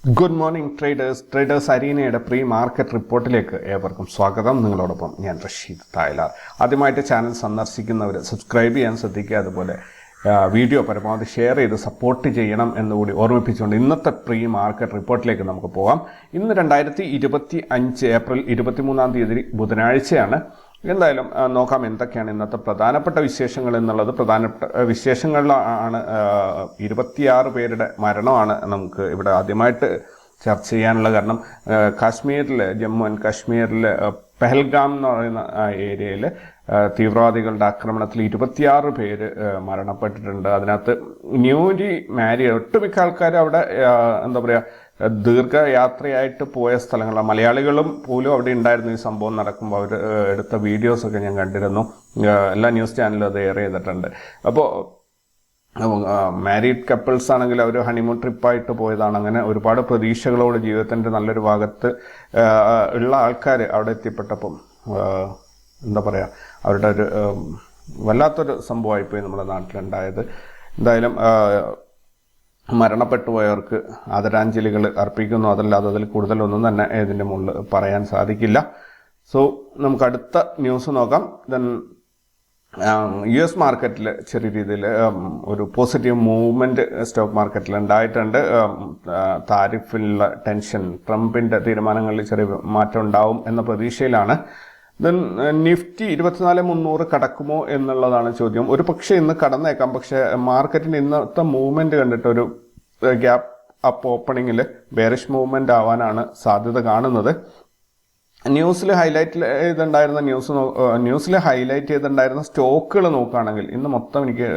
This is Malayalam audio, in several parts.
ഗുഡ് മോർണിംഗ് ട്രേഡേഴ്സ് അരീനയുടെ പ്രീ മാർക്കറ്റ് റിപ്പോർട്ടിലേക്ക് ഏവർക്കും സ്വാഗതം. നിങ്ങളോടൊപ്പം ഞാൻ റഷീദ് തായ്ലാർ. ആദ്യമായിട്ട് ചാനൽ സന്ദർശിക്കുന്നവർ സബ്സ്ക്രൈബ് ചെയ്യാൻ ശ്രദ്ധിക്കുക. അതുപോലെ വീഡിയോ പരമാവധി ഷെയർ ചെയ്ത് സപ്പോർട്ട് ചെയ്യണം എന്നുകൂടി ഓർമ്മിപ്പിച്ചുകൊണ്ട് ഇന്നത്തെ പ്രീ മാർക്കറ്റ് റിപ്പോർട്ടിലേക്ക് നമുക്ക് പോകാം. ഇന്ന് 2025 ഏപ്രിൽ 23 ബുധനാഴ്ചയാണ്. എന്തായാലും നോക്കാം എന്തൊക്കെയാണ് ഇന്നത്തെ പ്രധാനപ്പെട്ട വിശേഷങ്ങൾ എന്നുള്ളത്. പ്രധാനപ്പെട്ട വിശേഷങ്ങളിലാണ് 26 പേരുടെ മരണമാണ് നമുക്ക് ഇവിടെ ആദ്യമായിട്ട് ചർച്ച ചെയ്യാനുള്ളത്. കാരണം കാശ്മീരിൽ, ജമ്മു ആൻഡ് കാശ്മീരിൽ പെഹൽഗാം എന്ന് പറയുന്ന ഏരിയയിൽ തീവ്രവാദികളുടെ ആക്രമണത്തിൽ 26 പേര് മരണപ്പെട്ടിട്ടുണ്ട്. അതിനകത്ത് ന്യൂലി മാരീഡ് ഒട്ടുമിക്ക ആൾക്കാർ അവിടെ എന്താ പറയുക ദീർഘയാത്രയായിട്ട് പോയ സ്ഥലങ്ങളാണ്. മലയാളികളും പോലും അവിടെ ഉണ്ടായിരുന്നു. ഈ സംഭവം നടക്കുമ്പോൾ അവർ എടുത്ത വീഡിയോസൊക്കെ ഞാൻ കണ്ടിരുന്നു. എല്ലാ ന്യൂസ് ചാനലും അത് എയർ ചെയ്തിട്ടുണ്ട്. അപ്പോൾ മാരീഡ് കപ്പിൾസ് ആണെങ്കിൽ അവർ ഹണിമൂൺ ട്രിപ്പായിട്ട് പോയതാണ്. അങ്ങനെ ഒരുപാട് പ്രതീക്ഷകളോട് ജീവിതത്തിൻ്റെ നല്ലൊരു ഭാഗത്ത് ഉള്ള ആൾക്കാർ അവിടെ എത്തിപ്പെട്ടപ്പം എന്താ പറയുക അവരുടെ ഒരു വല്ലാത്തൊരു സംഭവമായിപ്പോയി നമ്മുടെ നാട്ടിലുണ്ടായത്. എന്തായാലും മരണപ്പെട്ടു പോയവർക്ക് ആദരാഞ്ജലികൾ അർപ്പിക്കുന്നു. അതല്ലാതെ അതിൽ കൂടുതലൊന്നും തന്നെ ഇതിൻ്റെ മുകളിൽ പറയാൻ സാധിക്കില്ല. സോ നമുക്ക് അടുത്ത ന്യൂസ് നോക്കാം. ദെൻ US മാർക്കറ്റിൽ ചെറിയ രീതിയിൽ ഒരു പോസിറ്റീവ് മൂവ്മെൻറ്റ് സ്റ്റോക്ക് മാർക്കറ്റിൽ ഉണ്ടായിട്ടുണ്ട്. താരിഫിലുള്ള ടെൻഷൻ, ട്രംപിൻ്റെ തീരുമാനങ്ങളിൽ ചെറിയ മാറ്റം ഉണ്ടാവും എന്ന പ്രതീക്ഷയിലാണ്. ദെൻ നിഫ്റ്റി 24,300 കടക്കുമോ എന്നുള്ളതാണ് ചോദ്യം. ഒരു പക്ഷേ ഇന്ന് കടന്നേക്കാം. പക്ഷേ മാർക്കറ്റിന് ഇന്നത്തെ മൂവ്മെൻറ്റ് കണ്ടിട്ട് ഒരു ഗ്യാപ്പ് അപ്പ് ഓപ്പണിങ്ങിൽ ബെയറിഷ് മൂവ്മെൻ്റ് ആവാനാണ് സാധ്യത കാണുന്നത്. ന്യൂസിൽ ഹൈലൈറ്റ് ചെയ്തിട്ടുണ്ടായിരുന്ന സ്റ്റോക്കുകൾ നോക്കുകയാണെങ്കിൽ ഇന്ന് മൊത്തം എനിക്ക്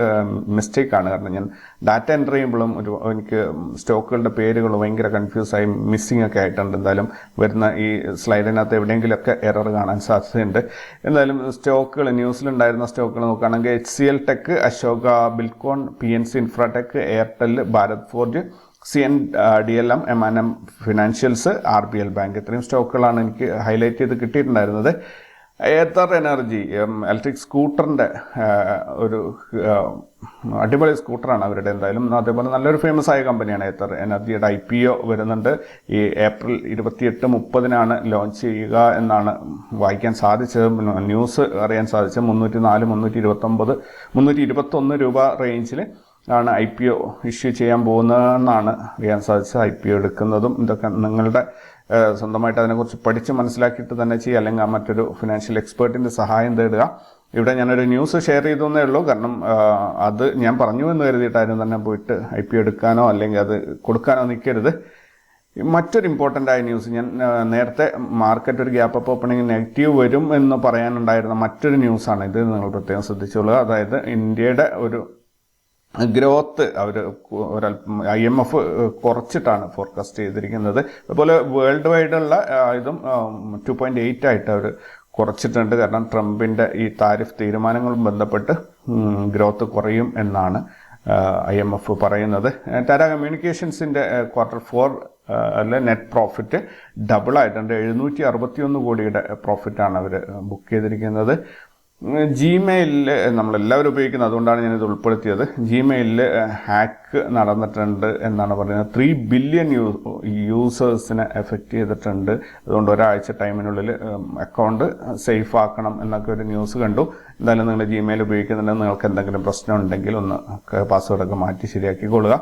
മിസ്റ്റേക്കാണ്. കാരണം ഞാൻ ഡാറ്റ എൻ്റർ ചെയ്യുമ്പോഴും എനിക്ക് സ്റ്റോക്കുകളുടെ പേരുകൾ ഭയങ്കര കൺഫ്യൂസായി മിസ്സിംഗ് ഒക്കെ ആയിട്ടുണ്ട്. എന്തായാലും വരുന്ന ഈ സ്ലൈഡിനകത്ത് എവിടെയെങ്കിലുമൊക്കെ എറർ കാണാൻ സാധ്യതയുണ്ട്. എന്തായാലും സ്റ്റോക്കുകൾ ന്യൂസിലുണ്ടായിരുന്ന സ്റ്റോക്കുകൾ നോക്കുകയാണെങ്കിൽ HCL tech, Ashoka ബിൽക്കോൺ, PNC Infratech, Airtel, Bharat forge, CNDLM, M&M financials, RBL bank, ഇത്രയും സ്റ്റോക്കുകളാണ് എനിക്ക് ഹൈലൈറ്റ് ചെയ്ത് കിട്ടിയിട്ടുണ്ടായിരുന്നത്. ഏത്തർ എനർജി ഇലക്ട്രിക് സ്കൂട്ടറിൻ്റെ ഒരു അടിപൊളി സ്കൂട്ടറാണ് അവരുടെ. എന്തായാലും അതേപോലെ നല്ലൊരു ഫേമസ് ആയ കമ്പനിയാണ് ഏത്തർ എനർജിയുടെ. IPO വരുന്നുണ്ട്. ഈ ഏപ്രിൽ 28-30 ലോഞ്ച് ചെയ്യുക എന്നാണ് വായിക്കാൻ സാധിച്ചത്, ന്യൂസ് അറിയാൻ സാധിച്ചത്. 304, 321 രൂപ റേഞ്ചിൽ ആണ് IPO ഇഷ്യൂ ചെയ്യാൻ പോകുന്നതെന്നാണ് അറിയാൻ സാധിച്ചത്. IPO എടുക്കുന്നതും ഇതൊക്കെ നിങ്ങളുടെ സ്വന്തമായിട്ട് അതിനെക്കുറിച്ച് പഠിച്ച് മനസ്സിലാക്കിയിട്ട് തന്നെ ചെയ്യുക, അല്ലെങ്കിൽ മറ്റൊരു ഫിനാൻഷ്യൽ എക്സ്പേർട്ടിൻ്റെ സഹായം തേടുക. ഇവിടെ ഞാനൊരു ന്യൂസ് ഷെയർ ചെയ്തേ ഉള്ളൂ. കാരണം അത് ഞാൻ പറഞ്ഞു എന്ന് കരുതിയിട്ടായിരുന്നു തന്നെ പോയിട്ട് IPO എടുക്കാനോ അല്ലെങ്കിൽ അത് കൊടുക്കാനോ നിൽക്കരുത്. മറ്റൊരു ഇമ്പോർട്ടൻ്റ് ആയ ന്യൂസ്, ഞാൻ നേരത്തെ മാർക്കറ്റ് ഒരു ഗ്യാപ്പ് അപ്പ് ഓപ്പണിംഗ് നെഗറ്റീവ് വരും എന്ന് പറയാനുണ്ടായിരുന്ന മറ്റൊരു ന്യൂസാണ് ഇത്. നിങ്ങൾ പ്രത്യേകം ശ്രദ്ധിച്ചോളുക. അതായത് ഇന്ത്യയുടെ ഒരു ഗ്രോത്ത് അവർ IMF കുറച്ചിട്ടാണ് ഫോർകാസ്റ്റ് ചെയ്തിരിക്കുന്നത്. അതുപോലെ വേൾഡ് വൈഡുള്ള ഇതും 2.8 ആയിട്ട് അവർ കുറച്ചിട്ടുണ്ട്. കാരണം ട്രംപിൻ്റെ ഈ താരിഫ് തീരുമാനങ്ങളും ബന്ധപ്പെട്ട് ഗ്രോത്ത് കുറയും എന്നാണ് IMF പറയുന്നത്. ടാറ്റ കമ്മ്യൂണിക്കേഷൻസിൻ്റെ Q4 നെറ്റ് പ്രോഫിറ്റ് ഡബിൾ ആയിട്ടുണ്ട്. 761 കോടിയുടെ പ്രോഫിറ്റാണ് അവർ ബുക്ക് ചെയ്തിരിക്കുന്നത്. ജിമെയിലിൽ നമ്മളെല്ലാവരും ഉപയോഗിക്കുന്നത്, അതുകൊണ്ടാണ് ഞാനിത് ഉൾപ്പെടുത്തിയത്. ജിമെയിലിൽ ഹാക്ക് നടന്നിട്ടുണ്ട് എന്നാണ് പറയുന്നത്. 3 ബില്യൺ യൂസേഴ്സിനെ എഫക്റ്റ് ചെയ്തിട്ടുണ്ട്. അതുകൊണ്ട് ഒരാഴ്ച ടൈമിനുള്ളിൽ അക്കൗണ്ട് സേഫ് ആക്കണം എന്നൊക്കെ ഒരു ന്യൂസ് കണ്ടു. എന്തായാലും നിങ്ങൾ ജിമെയിൽ ഉപയോഗിക്കുന്നുണ്ടെങ്കിൽ നിങ്ങൾക്ക് എന്തെങ്കിലും പ്രശ്നം ഉണ്ടെങ്കിൽ ഒന്ന് പാസ്വേഡൊക്കെ മാറ്റി ശരിയാക്കിക്കൊള്ളുക.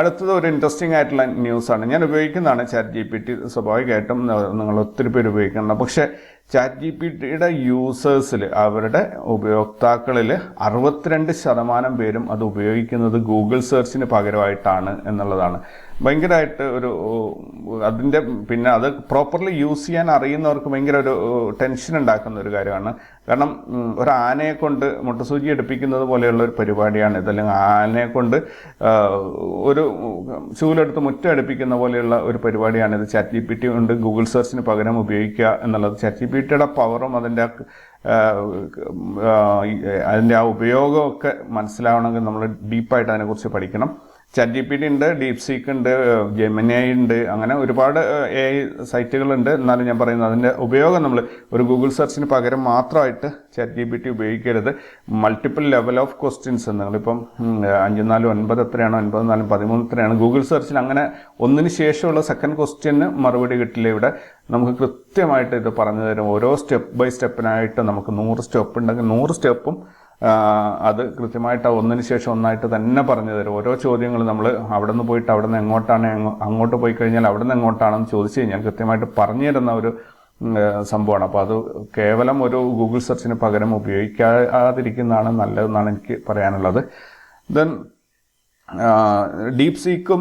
അടുത്തത് ഒരു ഇൻട്രസ്റ്റിംഗ് ആയിട്ടുള്ള ന്യൂസാണ്. ഞാൻ ഉപയോഗിക്കുന്നതാണ് ChatGPT. സ്വാഭാവികമായിട്ടും നിങ്ങൾ ഒത്തിരി പേര് ഉപയോഗിക്കുന്നുണ്ട്. പക്ഷേ ChatGPTയുടെ യൂസേഴ്സിൽ, അവരുടെ ഉപയോക്താക്കളിൽ 62% പേരും അത് ഉപയോഗിക്കുന്നത് ഗൂഗിൾ സെർച്ചിന് പകരമായിട്ടാണ് എന്നുള്ളതാണ്. ഭയങ്കരമായിട്ട് ഒരു അതിൻ്റെ പിന്നെ അത് പ്രോപ്പർലി യൂസ് ചെയ്യാൻ അറിയുന്നവർക്ക് ഭയങ്കര ഒരു ടെൻഷൻ ഉണ്ടാക്കുന്ന ഒരു കാര്യമാണ്. കാരണം ഒരു ആനയെ കൊണ്ട് മുട്ടസൂചി എടുപ്പിക്കുന്നത് പോലെയുള്ള ഒരു പരിപാടിയാണ് ഇത്. അല്ലെങ്കിൽ ആനയെ കൊണ്ട് ഒരു ചൂലെടുത്ത് മുറ്റം അടുപ്പിക്കുന്ന പോലെയുള്ള ഒരു പരിപാടിയാണിത്. ChatGPT കൊണ്ട് ഗൂഗിൾ സെർച്ചിന് പകരം ഉപയോഗിക്കുക എന്നുള്ളത്. ChatGPTയുടെ പവറും അതിൻ്റെ ആ ഉപയോഗമൊക്കെ മനസ്സിലാവണമെങ്കിൽ നമ്മൾ ഡീപ്പായിട്ട് അതിനെക്കുറിച്ച് പഠിക്കണം. ChatGPT ഉണ്ട്, DeepSeek ഉണ്ട്, Gemini ഉണ്ട്, അങ്ങനെ ഒരുപാട് AI സൈറ്റുകളുണ്ട്. എന്നാലും ഞാൻ പറയുന്നത് അതിൻ്റെ ഉപയോഗം നമ്മൾ ഒരു ഗൂഗിൾ സെർച്ചിന് പകരം മാത്രമായിട്ട് ChatGPT ഉപയോഗിക്കരുത്. മൾട്ടിപ്പിൾ ലെവൽ ഓഫ് ക്വസ്റ്റ്യൻസ് നിങ്ങളിപ്പം 5, 4, 9 എത്രയാണോ, 9, 4, 13 എത്രയാണ് ഗൂഗിൾ സെർച്ചിൽ അങ്ങനെ ഒന്നിന് ശേഷമുള്ള സെക്കൻഡ് ക്വസ്റ്റ്യന് മറുപടി കിട്ടില്ല. ഇവിടെ നമുക്ക് കൃത്യമായിട്ട് ഇത് പറഞ്ഞു തരും. ഓരോ സ്റ്റെപ്പ് ബൈ സ്റ്റെപ്പിനായിട്ട് നമുക്ക് 100 സ്റ്റെപ്പ് ഉണ്ടെങ്കിൽ 100 സ്റ്റെപ്പും അത് കൃത്യമായിട്ട് ഒന്നിന് ശേഷം ഒന്നായിട്ട് തന്നെ പറഞ്ഞു തരും. ഓരോ ചോദ്യങ്ങൾ നമ്മൾ അവിടെ നിന്ന് പോയിട്ട് അവിടെ നിന്ന് എങ്ങോട്ടാണ്, അങ്ങോട്ട് പോയി കഴിഞ്ഞാൽ അവിടെ നിന്ന് എങ്ങോട്ടാണെന്ന് ചോദിച്ചു കഴിഞ്ഞാൽ കൃത്യമായിട്ട് പറഞ്ഞു തരുന്ന ഒരു സംഭവമാണ്. അപ്പോൾ അത് കേവലം ഒരു ഗൂഗിൾ സെർച്ചിന് പകരം ഉപയോഗിക്കാതിരിക്കുന്നതാണ് നല്ലതെന്നാണ് എനിക്ക് പറയാനുള്ളത്. ദെൻ DeepSeekഉം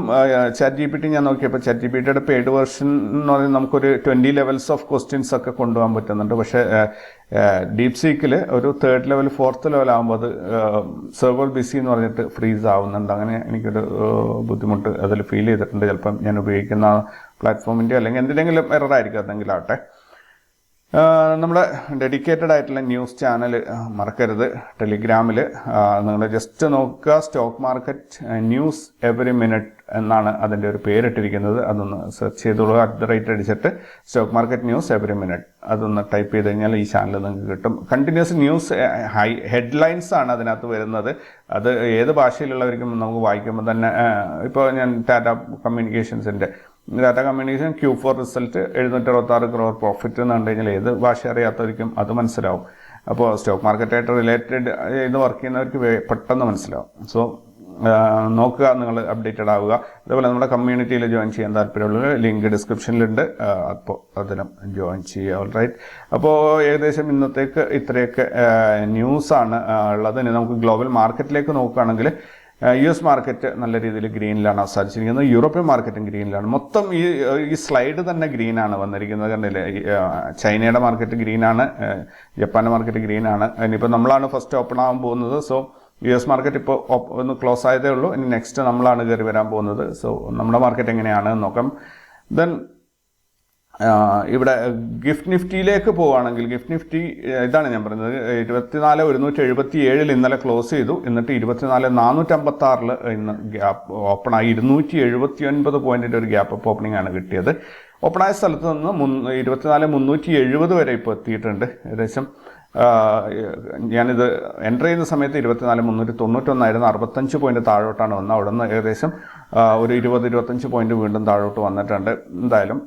ChatGPT ഞാൻ നോക്കിയപ്പോൾ ChatGPTയുടെ പെയ്ഡ് വെർഷൻ എന്ന് പറയുന്നത് നമുക്കൊരു 20 ലെവൽസ് ഓഫ് ക്വസ്റ്റ്യൻസ് ഒക്കെ കൊണ്ടുപോകാൻ പറ്റുന്നുണ്ട്. പക്ഷേ DeepSeekൽ ഒരു 3rd ലെവൽ 4th ലെവൽ ആകുമ്പോൾ അത് സെർവർ ബിസി എന്ന് പറഞ്ഞിട്ട് ഫ്രീസ് ആവുന്നുണ്ട്. അങ്ങനെ എനിക്കൊരു ബുദ്ധിമുട്ട് അതിൽ ഫീൽ ചെയ്തിട്ടുണ്ട്. ചിലപ്പം ഞാൻ ഉപയോഗിക്കുന്ന പ്ലാറ്റ്ഫോമിൻ്റെ അല്ലെങ്കിൽ എന്തിനെങ്കിലും എറർ ആയിരിക്കും, അതെങ്കിലും ആവട്ടെ. നമ്മുടെ ഡെഡിക്കേറ്റഡ് ആയിട്ടുള്ള ന്യൂസ് ചാനൽ മറക്കരുത്. ടെലിഗ്രാമിൽ നിങ്ങൾ ജസ്റ്റ് നോക്കുക, stock market news every minute എന്നാണ് അതിൻ്റെ ഒരു പേരിട്ടിരിക്കുന്നത്. അതൊന്ന് സെർച്ച് ചെയ്തോളൂ. @ അടിച്ചിട്ട് stock market news every minute അതൊന്ന് ടൈപ്പ് ചെയ്ത് കഴിഞ്ഞാൽ ഈ ചാനൽ നിങ്ങൾക്ക് കിട്ടും. കണ്ടിന്യൂസ് ന്യൂസ് ഹെഡ്ലൈൻസ് ആണ് അതിനകത്ത് വരുന്നത്. അത് ഏത് ഭാഷയിലുള്ളവർക്കും നമുക്ക് വായിക്കുമ്പോൾ തന്നെ, ഇപ്പോൾ ഞാൻ ടാറ്റ കമ്മ്യൂണിക്കേഷൻസിൻ്റെ Q4 റിസൾട്ട് 766 crore പ്രോഫിറ്റ് എന്ന് കണ്ടു കഴിഞ്ഞാൽ ഏത് ഭാഷ അറിയാത്തവർക്കും അത് മനസ്സിലാവും. അപ്പോൾ സ്റ്റോക്ക് മാർക്കറ്റായിട്ട് റിലേറ്റഡ് ചെയ്ത് വർക്ക് ചെയ്യുന്നവർക്ക് പെട്ടെന്ന് മനസ്സിലാവും. സോ നോക്കുക, നിങ്ങൾ അപ്ഡേറ്റഡ് ആവുക. അതുപോലെ നമ്മുടെ കമ്മ്യൂണിറ്റിയിൽ ജോയിൻ ചെയ്യാൻ താല്പര്യമുള്ള ലിങ്ക് ഡിസ്ക്രിപ്ഷനിലുണ്ട്. അപ്പോൾ അതിലും ജോയിൻ ചെയ്യുക. ഓൾറൈറ്റ്. അപ്പോൾ ഏകദേശം ഇന്നത്തേക്ക് ഇത്രയൊക്കെ ന്യൂസാണ് ഉള്ളത്. ഇനി നമുക്ക് ഗ്ലോബൽ മാർക്കറ്റിലേക്ക് നോക്കുകയാണെങ്കിൽ US മാർക്കറ്റ് നല്ല രീതിയിൽ ഗ്രീനിലാണ് അവസാനിച്ചിരിക്കുന്നത്. യൂറോപ്യൻ മാർക്കറ്റും ഗ്രീനിലാണ്. മൊത്തം ഈ സ്ലൈഡ് തന്നെ ഗ്രീനാണ് വന്നിരിക്കുന്നത്. കണ്ടില്ലേ, ചൈനയുടെ മാർക്കറ്റ് ഗ്രീനാണ്, ജപ്പാൻ്റെ മാർക്കറ്റ് ഗ്രീനാണ്. ഇനിയിപ്പോൾ നമ്മളാണ് ഫസ്റ്റ് ഓപ്പൺ ആകാൻ പോകുന്നത്. സോ US മാർക്കറ്റ് ഇപ്പോൾ ഒന്ന് ക്ലോസ് ആയതേ ഉള്ളൂ. ഇനി നെക്സ്റ്റ് നമ്മളാണ് കയറി വരാൻ പോകുന്നത്. സോ നമ്മുടെ മാർക്കറ്റ് എങ്ങനെയാണ് നോക്കാം. ദെൻ ഇവിടെ ഗിഫ്റ്റ് നിഫ്റ്റിയിലേക്ക് പോവുകയാണെങ്കിൽ ഗിഫ്റ്റ് നിഫ്റ്റി ഇതാണ് ഞാൻ പറയുന്നത്. 24,177 ഇന്നലെ ക്ലോസ് ചെയ്തു. എന്നിട്ട് 24,456 ഇന്ന് ഗ്യാപ്പ് ഓപ്പണായി. 279 പോയിന്റിൻ്റെ ഒരു ഗ്യാപ്പ് അപ്പ് ഓപ്പണിംഗ് ആണ് കിട്ടിയത്. ഓപ്പണായ സ്ഥലത്ത് നിന്ന് 24,370 വരെ ഇപ്പോൾ എത്തിയിട്ടുണ്ട്. ഏകദേശം ഞാനിത് എൻ്റർ ചെയ്യുന്ന സമയത്ത് 24,391 ആയിരുന്നു. 65 പോയിന്റ് താഴോട്ടാണ് വന്നത്. അവിടെ നിന്ന് ഏകദേശം ഒരു 20-25 പോയിന്റ് വീണ്ടും താഴോട്ട് വന്നിട്ടുണ്ട്. എന്തായാലും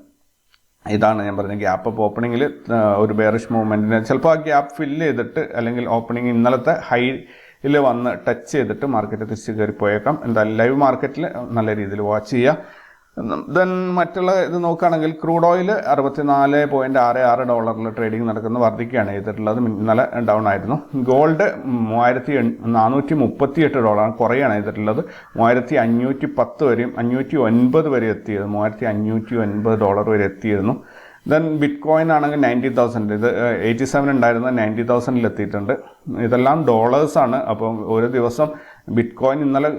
ഇതാണ് ഞാൻ പറഞ്ഞ ഗ്യാപ്പ് അപ്പ് ഓപ്പണിങ്ങിൽ ഒരു ബെയറിഷ് മൂവ്മെൻറ്റിന് ചിലപ്പോൾ ആ ഗ്യാപ്പ് ഫില്ല് ചെയ്തിട്ട് അല്ലെങ്കിൽ ഓപ്പണിങ് ഇന്നലത്തെ ഹൈയിൽ വന്ന് ടച്ച് ചെയ്തിട്ട് മാർക്കറ്റ് തിരിച്ച് കയറി പോയേക്കാം. എന്തായാലും ലൈവ് മാർക്കറ്റിൽ നല്ല രീതിയിൽ വാച്ച് ചെയ്യുക. ദെൻ മറ്റുള്ള ഇത് നോക്കുകയാണെങ്കിൽ ക്രൂഡ് ഓയിൽ $64.66 ട്രേഡിംഗ് നടക്കുന്ന വർദ്ധിക്കുകയാണ് ചെയ്തിട്ടുള്ളത്. ഇന്നലെ ഡൗൺ ആയിരുന്നു. ഗോൾഡ് $3,438 കുറയാണ് ചെയ്തിട്ടുള്ളത്. $3,510 വരെയും 509 വരെ എത്തിയത്. $3,509 വരെ എത്തിയിരുന്നു. ദെൻ ബിറ്റ് കോയിൻ ആണെങ്കിൽ 90,000, ഇത് 87 ഉണ്ടായിരുന്ന 90,000 എത്തിയിട്ടുണ്ട്. ഇതെല്ലാം ഡോളേഴ്സാണ്. അപ്പം ഒരു ദിവസം ബിറ്റ് കോയിൻ ഇന്നലെ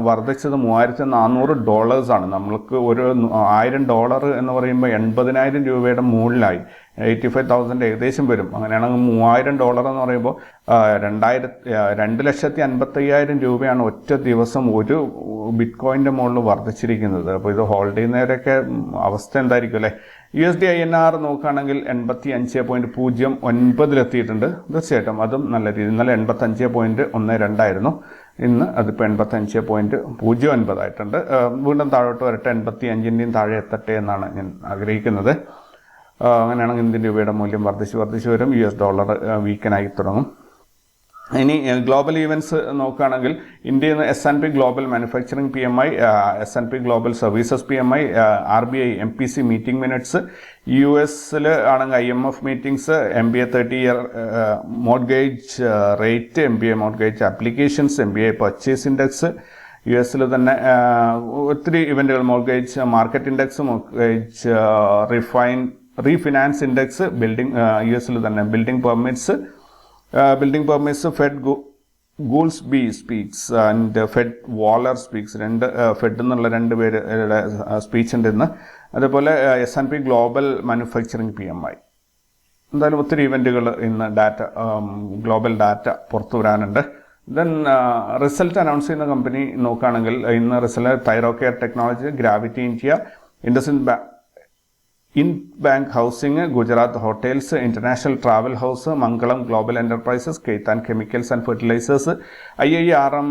വർദ്ധിച്ചത് $3,400 ആണ്. നമ്മൾക്ക് ഒരു $1,000 എന്ന് പറയുമ്പോൾ 80,000 രൂപയുടെ മുകളിലായി. 85,000 ഏകദേശം വരും. അങ്ങനെയാണെങ്കിൽ $3,000 എന്ന് പറയുമ്പോൾ 2,50,000 രൂപയാണ് ഒറ്റ ദിവസം ഒരു ബിറ്റ് കോയിൻ്റെ മുകളിൽ വർദ്ധിച്ചിരിക്കുന്നത്. അപ്പോൾ ഇത് ഹോൾഡ് ചെയ്യുന്നവരൊക്കെ അവസ്ഥ എന്തായിരിക്കും അല്ലേ. USD INR നോക്കുകയാണെങ്കിൽ 85.09 എത്തിയിട്ടുണ്ട്. തീർച്ചയായിട്ടും അതും നല്ല രീതി. ഇന്നലെ 85.12 ആയിരുന്നു. ഇന്ന് അതിപ്പോൾ 85.09 ആയിട്ടുണ്ട്. വീണ്ടും താഴോട്ട് വരട്ടെ, 85-ൻ്റെയും താഴെ എത്തട്ടെ എന്നാണ് ഞാൻ ആഗ്രഹിക്കുന്നത്. അങ്ങനെയാണെങ്കിൽ ഇന്ത്യൻ രൂപയുടെ മൂല്യം വർദ്ധിച്ച് വരും. $, വീക്കനായി തുടങ്ങും. ഇനി ഗ്ലോബൽ ഈവൻറ്റ്സ് നോക്കുകയാണെങ്കിൽ ഇന്ത്യയിൽ നിന്ന് S&P global manufacturing PMI, S&P global services PMI, RBI MPC meeting minutes, US ആണെങ്കിൽ IMF meetings, MBA 30-year mortgage rate, MBA mortgage applications, MBA purchase index, US തന്നെ ഒത്തിരി ഇവൻറ്റുകൾ, mortgage market index, mortgage refinance index, building US തന്നെ building permits, Fed Goolsbee speaks and Fed Waller speaks. Fed എന്നുള്ള 2 പേരുടെ സ്പീച്ച് ഉണ്ട് ഇന്ന്. അതേപോലെ S&P ഗ്ലോബൽ മാനുഫാക്ചറിംഗ് PMI. എന്തായാലും ഒത്തിരി ഇവൻറ്റുകൾ ഇന്ന് ഗ്ലോബൽ ഡാറ്റ പുറത്തു വരാനുണ്ട്. ദെൻ റിസൾട്ട് അനൗൺസ് ചെയ്യുന്ന കമ്പനി നോക്കുകയാണെങ്കിൽ ഇന്ന് result Thyrocare technology, gravity India, Ind bank housing, Gujarat hotels, international travel house, Mangalam global enterprises, Khaitan chemicals and fertilisers, IIRM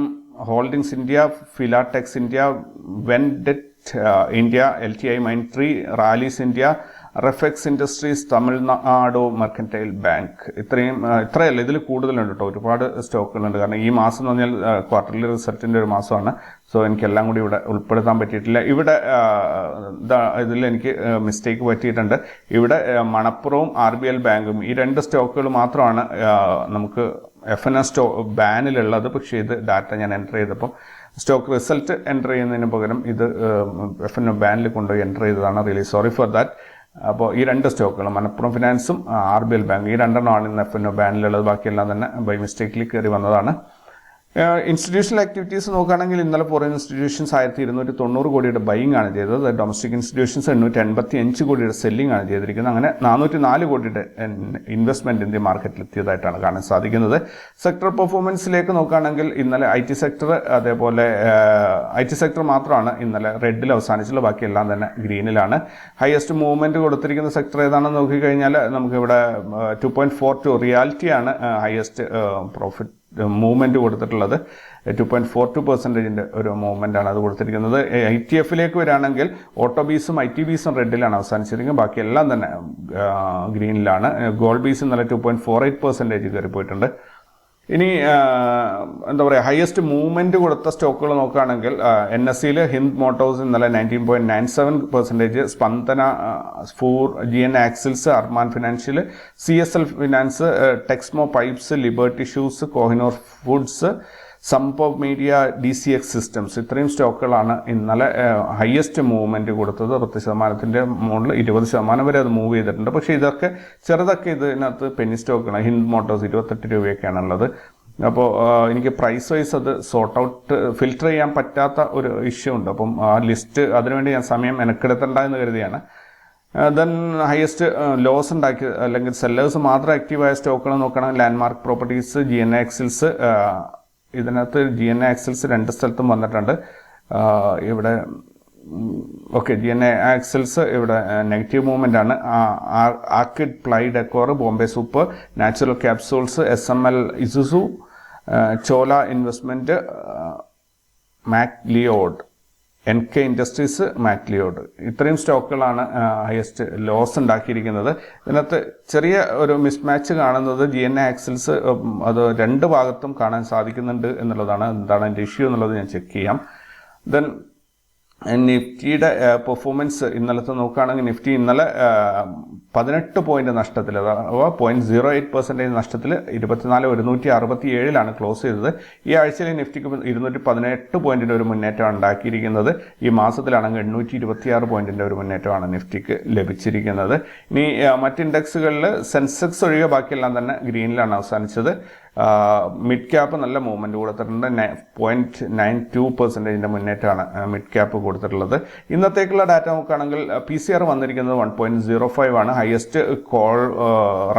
holdings India, Filatex India, Wendt India, LTI Mindtree, Rallis India, Refex industries, Tamil Nadu mercantile bank. ഇത്രയല്ല, ഇതിൽ കൂടുതലുണ്ട് കേട്ടോ, ഒരുപാട് സ്റ്റോക്കുകളുണ്ട്. കാരണം ഈ മാസം എന്ന് പറഞ്ഞാൽ ക്വാർട്ടർലി റിസൾട്ടിൻ്റെ ഒരു മാസമാണ്. സോ എനിക്കെല്ലാം കൂടി ഇവിടെ ഉൾപ്പെടുത്താൻ പറ്റിയിട്ടില്ല. ഇവിടെ ഇതിൽ എനിക്ക് മിസ്റ്റേക്ക് പറ്റിയിട്ടുണ്ട്. ഇവിടെ മണപ്പുറവും RBL ബാങ്കും ഈ രണ്ട് സ്റ്റോക്കുകൾ മാത്രമാണ് നമുക്ക് FNO ബാനിലുള്ളത്. പക്ഷേ ഇത് ഡാറ്റ ഞാൻ എൻ്റർ ചെയ്തപ്പം സ്റ്റോക്ക് റിസൾട്ട് എൻ്റർ ചെയ്യുന്നതിന് പകരം ഇത് FNO ബാനിൽ കൊണ്ടുപോയി എൻ്റർ ചെയ്തതാണ്. Really sorry for that. അപ്പോൾ ഈ രണ്ട് സ്റ്റോക്കുകളും മണപ്പുറം ഫിനാൻസും RBL ബാങ്ക് ഈ രണ്ടെണ്ണമാണ് ഇന്ന് FNO ബാനിലുള്ളത്. ബാക്കിയെല്ലാം തന്നെ ബൈ മിസ്റ്റേക്കിൽ കയറി വന്നതാണ്. ഇൻസ്റ്റിറ്റ്യൂഷണൽ ആക്ടിവിറ്റീസ് നോക്കുകയാണെങ്കിൽ ഇന്നലെ ഫോറിൻ ഇൻസ്റ്റിറ്റ്യൂഷൻസ് 1290 കോടിയുടെ ബൈയിങ് ആണ് ചെയ്തത്. ഡൊമസ്റ്റിക് ഇൻസ്റ്റിറ്റ്യൂഷൻസ് 885 കോടിയുടെ സെല്ലിംഗ് ആണ് ചെയ്തിരിക്കുന്നത്. അങ്ങനെ 404 കോടിയുടെ ഇൻവെസ്റ്റ്മെന്റ് ഇന്ത്യ മാർക്കറ്റിൽ എത്തിയതായിട്ടാണ് കാണാൻ സാധിക്കുന്നത്. സെക്ടർ പെർഫോമൻസിലേക്ക് നോക്കുകയാണെങ്കിൽ ഇന്നലെ IT സെക്ടർ, അതേപോലെ IT സെക്ടർ മാത്രമാണ് ഇന്നലെ റെഡിൽ അവസാനിച്ചുള്ളത്. ബാക്കിയെല്ലാം തന്നെ ഗ്രീനിലാണ്. ഹയസ്റ്റ് മൂവ്മെന്റ് കൊടുത്തിരിക്കുന്ന സെക്ടർ ഏതാണെന്ന് നോക്കിക്കഴിഞ്ഞാൽ നമുക്കിവിടെ 2.42 റിയാലിറ്റിയാണ് ഹയസ്റ്റ് പ്രോഫിറ്റ് മൂവ്മെന്റ് കൊടുത്തിട്ടുള്ളത്. 2.42% ഒരു മൂവ്മെന്റ് ആണ് അത് കൊടുത്തിരിക്കുന്നത്. ITFിലേക്ക് വരികയാണെങ്കിൽ ഓട്ടോബീസും ITBീസും റെഡിലാണ് അവസാനിച്ചിരിക്കുന്നത്. ബാക്കിയെല്ലാം തന്നെ ഗ്രീനിലാണ്. ഗോൾഡ് ബീസ് ഇന്നലെ 2.48% കയറി പോയിട്ടുണ്ട്. ഇനി എന്താ പറയുക, ഹയസ്റ്റ് മൂവ്മെന്റ് കൊടുത്ത സ്റ്റോക്കുകൾ നോക്കുകയാണെങ്കിൽ NSEയിൽ ഹിന്ദ് മോട്ടോഴ്സ് ഇന്നലെ 19.97%, Spandana, Sphoorty, GN axles, Arman financial, CSL finance, Texmo pipes, Liberty shoes, Kohinoor foods, Sambhav media, DCX systems ഇത്രയും സ്റ്റോക്കുകളാണ് ഇന്നലെ ഹയസ്റ്റ് മൂവ്മെന്റ് കൊടുത്തത്. 10% മുകളിൽ 20% വരെ അത് മൂവ് ചെയ്തിട്ടുണ്ട്. പക്ഷേ ഇതൊക്കെ ചെറുതൊക്കെ ഇതിനകത്ത് പെന്നി സ്റ്റോക്കുകളാണ്. ഹിന്ദ് മോട്ടോഴ്സ് 28 രൂപയൊക്കെയാണുള്ളത്. അപ്പോൾ എനിക്ക് പ്രൈസ് വൈസ് അത് സോർട്ട് ഔട്ട് ഫിൽറ്റർ ചെയ്യാൻ പറ്റാത്ത ഒരു ഇഷ്യൂ ഉണ്ട്. അപ്പം ആ ലിസ്റ്റ് അതിനുവേണ്ടി ഞാൻ സമയം മെനക്കെടുത്തണ്ട എന്ന് കരുതിയാണ്. ദെൻ ഹയസ്റ്റ് ലോസ് ഉണ്ടാക്കി അല്ലെങ്കിൽ സെല്ലേഴ്സ് മാത്രം ആക്റ്റീവായ സ്റ്റോക്കുകൾ നോക്കുകയാണെങ്കിൽ ലാൻഡ്മാർക്ക് പ്രോപ്പർട്ടീസ്, GN ആക്സിൽസ്, ഇതിനകത്ത് GN ആക്സിൽസ് രണ്ട് സ്ഥലത്തും വന്നിട്ടുണ്ട്. ഇവിടെ GN ആക്സിൽസ് ഇവിടെ നെഗറ്റീവ് മൂവ്മെന്റ് ആണ്. Orchid ply decor, Bombay super, natural capsules, SML Isuzu, Chola investment, Macleod, NK industries, Macleod ഇത്രയും സ്റ്റോക്കുകളാണ് ഹയസ്റ്റ് ലോസ് ഉണ്ടാക്കിയിരിക്കുന്നത്. ഇതിനകത്ത് ചെറിയ ഒരു മിസ്മാച്ച് കാണുന്നത് GN ആക്സിൽസ് അത് രണ്ട് ഭാഗത്തും കാണാൻ സാധിക്കുന്നുണ്ട് എന്നുള്ളതാണ്. എന്താണ് അതിൻ്റെ ഇഷ്യൂ എന്നുള്ളത് ഞാൻ ചെക്ക് ചെയ്യാം. ദെൻ നിഫ്റ്റിയുടെ പെർഫോമൻസ് ഇന്നലത്തെ നോക്കുകയാണെങ്കിൽ നിഫ്റ്റി ഇന്നലെ 18 പോയിന്റ് നഷ്ടത്തിൽ, അഥവാ 0.08% നഷ്ടത്തിൽ 24,167 ക്ലോസ് ചെയ്തത്. ഈ ആഴ്ചയിൽ നിഫ്റ്റിക്ക് 218 പോയിന്റിന്റെ ഒരു മുന്നേറ്റമാണ് ഉണ്ടാക്കിയിരിക്കുന്നത്. ഈ മാസത്തിലാണെങ്കിൽ 826 പോയിന്റിന്റെ ഒരു മുന്നേറ്റമാണ് നിഫ്റ്റിക്ക് ലഭിച്ചിരിക്കുന്നത്. ഇനി മറ്റ് ഇൻഡെക്സുകളിൽ സെൻസെക്സ് ഒഴികെ ബാക്കിയെല്ലാം തന്നെ ഗ്രീനിലാണ് അവസാനിച്ചത്. മിഡ് ക്യാപ്പ് നല്ല മൂവ്മെന്റ് കൊടുത്തിട്ടുണ്ട്. 0.92% മുന്നേറ്റമാണ് മിഡ് ക്യാപ്പ് കൊടുത്തിട്ടുള്ളത്. ഇന്നത്തേക്കുള്ള ഡാറ്റ നോക്കുകയാണെങ്കിൽ PCR വന്നിരിക്കുന്നത് 1.05 ആണ്. ഹയസ്റ്റ് കോൾ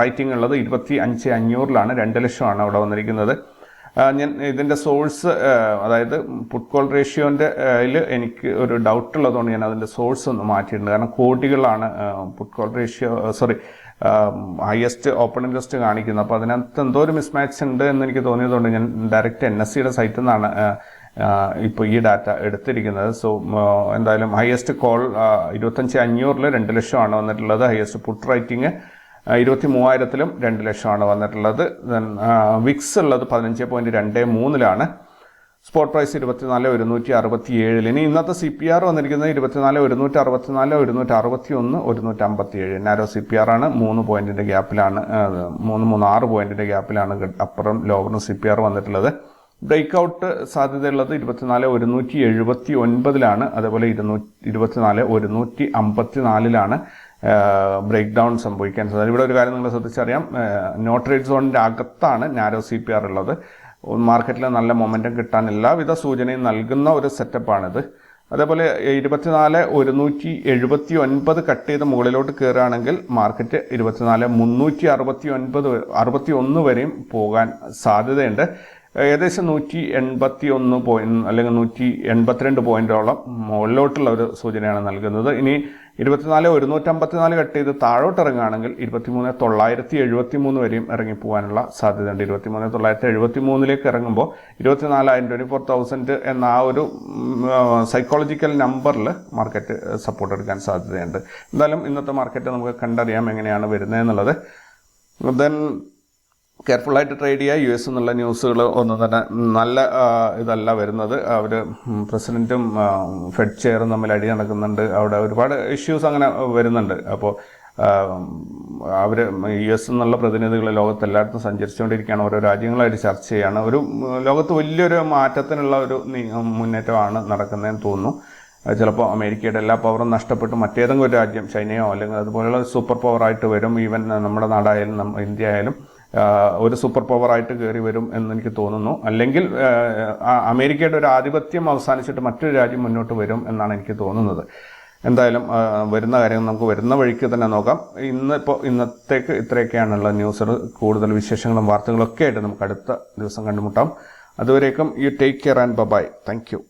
റൈറ്റിംഗ് ഉള്ളത് 25,500 2 ലക്ഷമാണ് അവിടെ വന്നിരിക്കുന്നത്. ഞാൻ ഇതിൻ്റെ സോഴ്സ്, അതായത് പുട്ട് കോൾ റേഷ്യോൻ്റെ എനിക്ക് ഒരു ഡൗട്ട് ഉള്ളതുകൊണ്ട് ഞാൻ അതിൻ്റെ സോഴ്സ് ഒന്ന് മാറ്റിയിട്ടുണ്ട്. കാരണം കോടികളാണ് put call ratio highest open interest കാണിക്കുന്നത്. അപ്പോൾ അതിനകത്ത് എന്തോ ഒരു മിസ്മാച്ച് ഉണ്ട് എന്ന് എനിക്ക് തോന്നിയതുകൊണ്ട് ഞാൻ ഡയറക്റ്റ് NSEയുടെ സൈറ്റിൽ നിന്നാണ് ഇപ്പോൾ ഈ ഡാറ്റ എടുത്തിരിക്കുന്നത്. സോ എന്തായാലും ഹയസ്റ്റ് കോൾ 25,500 2 ലക്ഷമാണ് വന്നിട്ടുള്ളത്. ഹയസ്റ്റ് പുട്ട് റൈറ്റിംഗ് 23,000 2 ലക്ഷമാണ് വന്നിട്ടുള്ളത്. ദെൻ വിക്സ് ഉള്ളത് 15.23 സ്പോട്ട് പ്രൈസ് 24,167. ഇനി ഇന്നത്തെ CPR വന്നിരിക്കുന്നത് 24,164, 161, 157. നാരോ CPR ആണ്. 3 പോയിന്റിന്റെ ഗ്യാപ്പിലാണ്, 3-6 പോയിന്റിന്റെ ഗ്യാപ്പിലാണ് അപ്പറും ലോവറും CPR വന്നിട്ടുള്ളത്. ബ്രേക്ക് ഔട്ട് സാധ്യതയുള്ളത് 24,179 അതേപോലെ 24,154 ബ്രേക്ക് ഡൗൺ സംഭവിക്കാൻ സാധ്യത. ഇവിടെ ഒരു കാര്യം നിങ്ങൾ ശ്രദ്ധിച്ചറിയാം, നോ ട്രേഡ് സോണിന്റെ അകത്താണ് നാരോ CPR ഉള്ളത്. മാർക്കറ്റിൽ നല്ല മൊമെന്റം കിട്ടാൻ എല്ലാവിധ സൂചനയും നൽകുന്ന ഒരു സെറ്റപ്പാണിത്. അതേപോലെ 24,179 കട്ട് ചെയ്ത് മുകളിലോട്ട് കയറുകയാണെങ്കിൽ മാർക്കറ്റ് 24,361 വരെയും പോകാൻ സാധ്യതയുണ്ട്. ഏകദേശം 181 പോയിന്റ് അല്ലെങ്കിൽ 182 പോയിന്റോളം മുകളിലോട്ടുള്ള ഒരു സൂചനയാണ് നൽകുന്നത്. ഇനി 24,154 കട്ട് ചെയ്ത് താഴോട്ട് ഇറങ്ങുകയാണെങ്കിൽ 23,973 വരെയും ഇറങ്ങിപ്പോകാനുള്ള സാധ്യതയുണ്ട്. 23,973 ഇറങ്ങുമ്പോൾ 24,000 എന്ന ആ ഒരു സൈക്കോളജിക്കൽ നമ്പറിൽ മാർക്കറ്റ് സപ്പോർട്ട് എടുക്കാൻ സാധ്യതയുണ്ട്. എന്തായാലും ഇന്നത്തെ മാർക്കറ്റ് നമുക്ക് കണ്ടറിയാം എങ്ങനെയാണ് വരുന്നത് എന്നുള്ളത്. ദെൻ കെയർഫുള്ളായിട്ട് ട്രേഡ് ചെയ്യുക. US എന്നുള്ള ന്യൂസുകൾ ഒന്നും തന്നെ നല്ല ഇതല്ല വരുന്നത്. അവർ പ്രസിഡൻറ്റും ഫെഡ് ചെയറും തമ്മിൽ അടി നടക്കുന്നുണ്ട്. അവിടെ ഒരുപാട് ഇഷ്യൂസ് അങ്ങനെ വരുന്നുണ്ട്. അപ്പോൾ അവർ US എന്നുള്ള പ്രതിനിധികൾ ലോകത്തെല്ലായിടത്തും സഞ്ചരിച്ചുകൊണ്ടിരിക്കുകയാണ്. ഓരോ രാജ്യങ്ങളായിട്ട് ചർച്ച ചെയ്യുകയാണ്. ഒരു ലോകത്ത് വലിയൊരു മാറ്റത്തിനുള്ള ഒരു മുന്നേറ്റമാണ് നടക്കുന്നതെന്ന് തോന്നുന്നു. ചിലപ്പോൾ അമേരിക്കയുടെ എല്ലാ പവറും നഷ്ടപ്പെട്ട് മറ്റേതെങ്കിലും ഒരു രാജ്യം, ചൈനയോ അല്ലെങ്കിൽ അതുപോലെയുള്ള സൂപ്പർ പവറായിട്ട് വരും. ഈവൻ നമ്മുടെ നാടായാലും ഇന്ത്യ ആയാലും ഒരു സൂപ്പർ പവറായിട്ട് കയറി വരും എന്ന് എനിക്ക് തോന്നുന്നു. അല്ലെങ്കിൽ അമേരിക്കയുടെ ഒരു ആധിപത്യം അവസാനിച്ചിട്ട് മറ്റൊരു രാജ്യം മുന്നോട്ട് വരും എന്നാണ് എനിക്ക് തോന്നുന്നത്. എന്തായാലും വരുന്ന കാര്യങ്ങൾ നമുക്ക് വരുന്ന വഴിക്ക് തന്നെ നോക്കാം. ഇന്നത്തേക്ക് ഇത്രയൊക്കെയാണുള്ള ന്യൂസുകൾ. കൂടുതൽ വിശേഷങ്ങളും വാർത്തകളൊക്കെ ആയിട്ട് നമുക്ക് അടുത്ത ദിവസം കണ്ടുമുട്ടാം. അതുവരേക്കും you take care and bye. Thank U.